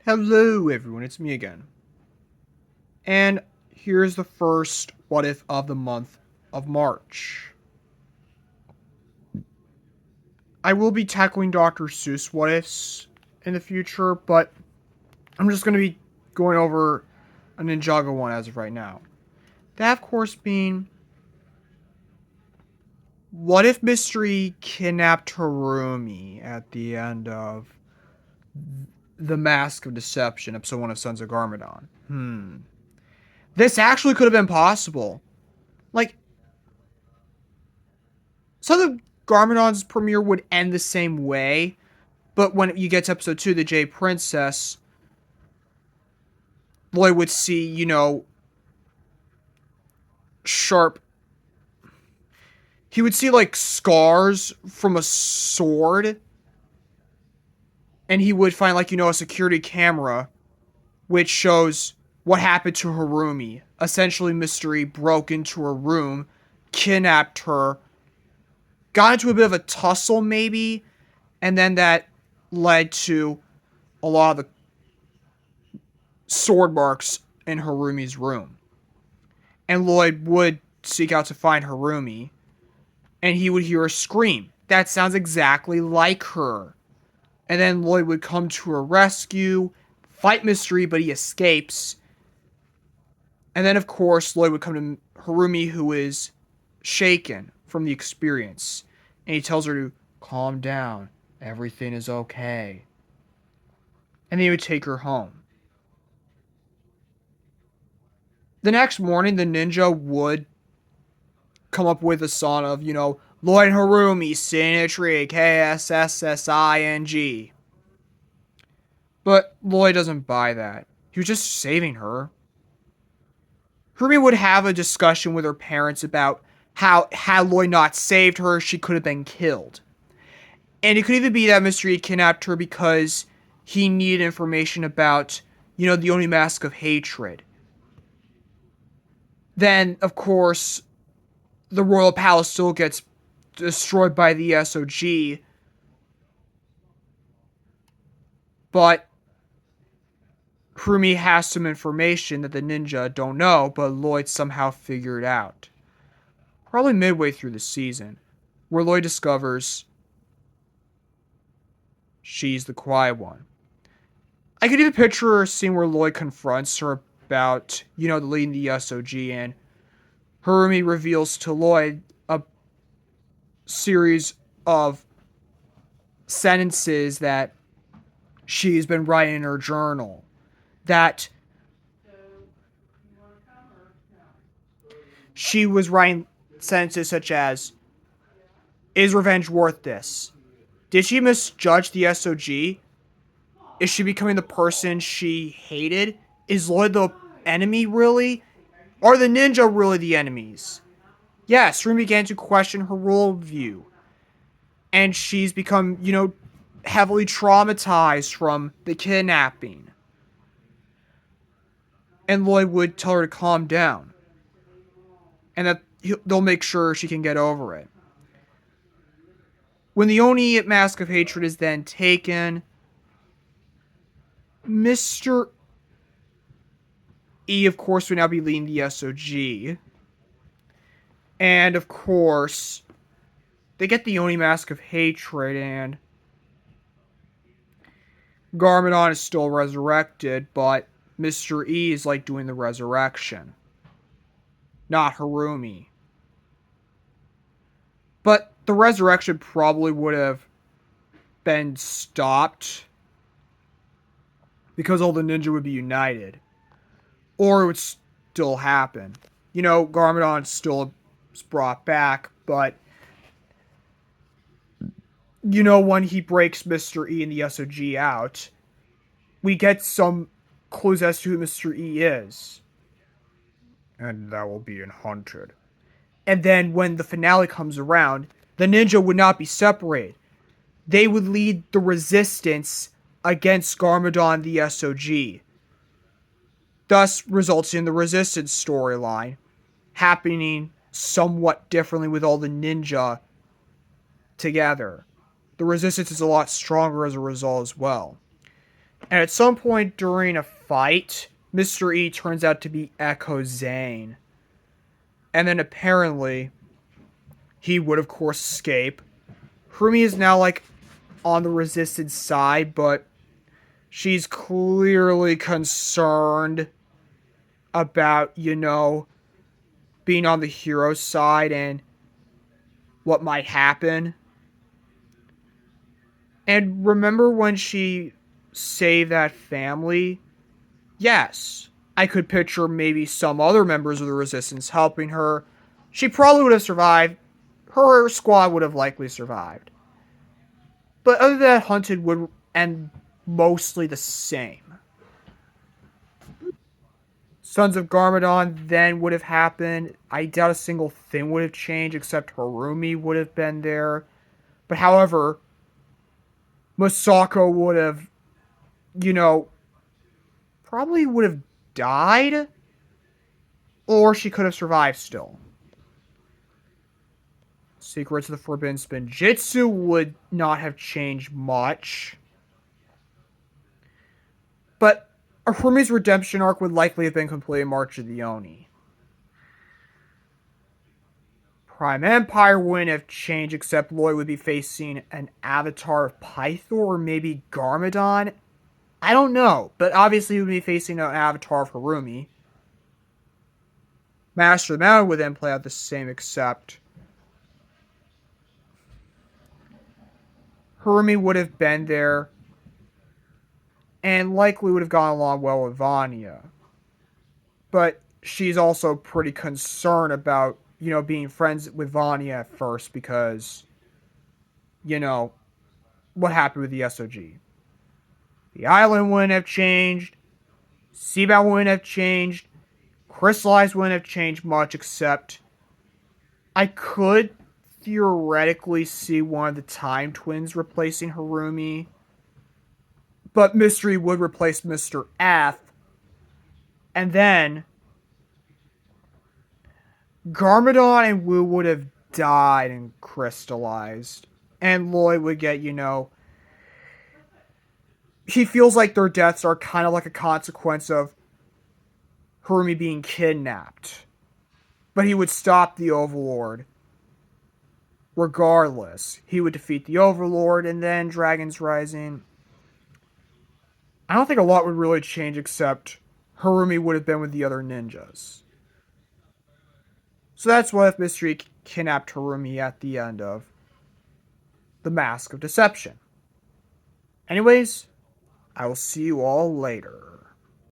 Hello, everyone, it's me again. And here's the first what if of the month of March. I will be tackling Dr. Seuss what ifs in the future, but I'm just going to be going over a Ninjago one as of right now. That, of course, being what if Mystery kidnapped Harumi at the end of The Mask of Deception, episode 1 of Sons of Garmadon? This actually could have been possible. Like, Sons of Garmadon's premiere would end the same way, but when you get to episode 2, the Jade Princess, Lloyd would see, sharp. He would see, like, scars from a sword, and he would find, like, a security camera, which shows what happened to Harumi. Essentially, Mystery broke into her room, kidnapped her, got into a bit of a tussle, maybe, and then that led to a lot of the sword marks in Harumi's room. And Lloyd would seek out to find Harumi, and he would hear her scream. That sounds exactly like her. And then Lloyd would come to her rescue, fight Mystery, but he escapes. And then, of course, Lloyd would come to Harumi, who is shaken from the experience. And he tells her to calm down. Everything is okay. And then he would take her home. The next morning, the ninja would come up with a song of, Lloyd Harumi, Sinitri, Ksssing. But Lloyd doesn't buy that. He was just saving her. Harumi would have a discussion with her parents about how, had Lloyd not saved her, she could have been killed. And it could even be that Mystery kidnapped her because he needed information about, the only mask of hatred. Then, of course, the royal palace still gets destroyed by the SOG. But Harumi has some information that the ninja don't know, but Lloyd somehow figured out. Probably midway through the season, where Lloyd discovers she's the quiet one. I could even picture a scene where Lloyd confronts her about, leading the SOG, and Harumi reveals to Lloyd a series of sentences that she's been writing in her journal. That she was writing sentences such as, is revenge worth this? Did she misjudge the SOG? Is she becoming the person she hated? Is Lloyd the enemy, really? Are the ninja really the enemies? Yes, Harumi began to question her worldview. And she's become, heavily traumatized from the kidnapping. And Lloyd would tell her to calm down. And that they'll make sure she can get over it. When the Oni Mask of Hatred is then taken, Mr. E, of course, would now be leading the SOG. And, of course, they get the Oni Mask of Hatred, and Garmadon is still resurrected, but Mr. E is like doing the resurrection. Not Harumi. But the resurrection probably would have been stopped because all the ninja would be united. Or it would still happen. Garmadon still is brought back, but when he breaks Mr. E and the SOG out, we get some clues as to who Mr. E is. And that will be in Haunted. And then when the finale comes around, the ninja would not be separated. They would lead the resistance against Garmadon the SOG. Thus results in the resistance storyline happening somewhat differently with all the ninja together. The resistance is a lot stronger as a result as well. And at some point during a fight, Mr. E turns out to be Echo Zane. And then apparently, he would, of course, escape. Harumi is now, like, on the resistance side, but she's clearly concerned about, being on the hero side and what might happen. And remember when she saved that family? Yes, I could picture maybe some other members of the resistance helping her. She probably would have survived. Her squad would have likely survived. But other than that, Hunted would end mostly the same. Sons of Garmadon then would have happened. I doubt a single thing would have changed except Harumi would have been there. But however, Masako would have, you know, probably would have died. Or she could have survived still. Secrets of the Forbidden Spinjitzu would not have changed much. But Harumi's redemption arc would likely have been completed in March of the Oni. Prime Empire wouldn't have changed except Lloyd would be facing an avatar of Pythor or maybe Garmadon. I don't know, but obviously he would be facing an avatar of Harumi. Master of the Mountain would then play out the same except Harumi would have been there and likely would have gone along well with Vanya. But she's also pretty concerned about, being friends with Vanya at first because, what happened with the SOG. The island wouldn't have changed. Seabound wouldn't have changed. Crystallized wouldn't have changed much except I could theoretically see one of the Time Twins replacing Harumi. But Mystery would replace Mr. F. And then Garmadon and Wu would have died and crystallized. And Lloyd would get, he feels like their deaths are kind of like a consequence of Harumi being kidnapped. But he would stop the Overlord. Regardless, he would defeat the Overlord and then Dragon's Rising. I don't think a lot would really change except Harumi would have been with the other ninjas. So that's what if Mystery kidnapped Harumi at the end of The Mask of Deception. Anyways, I will see you all later.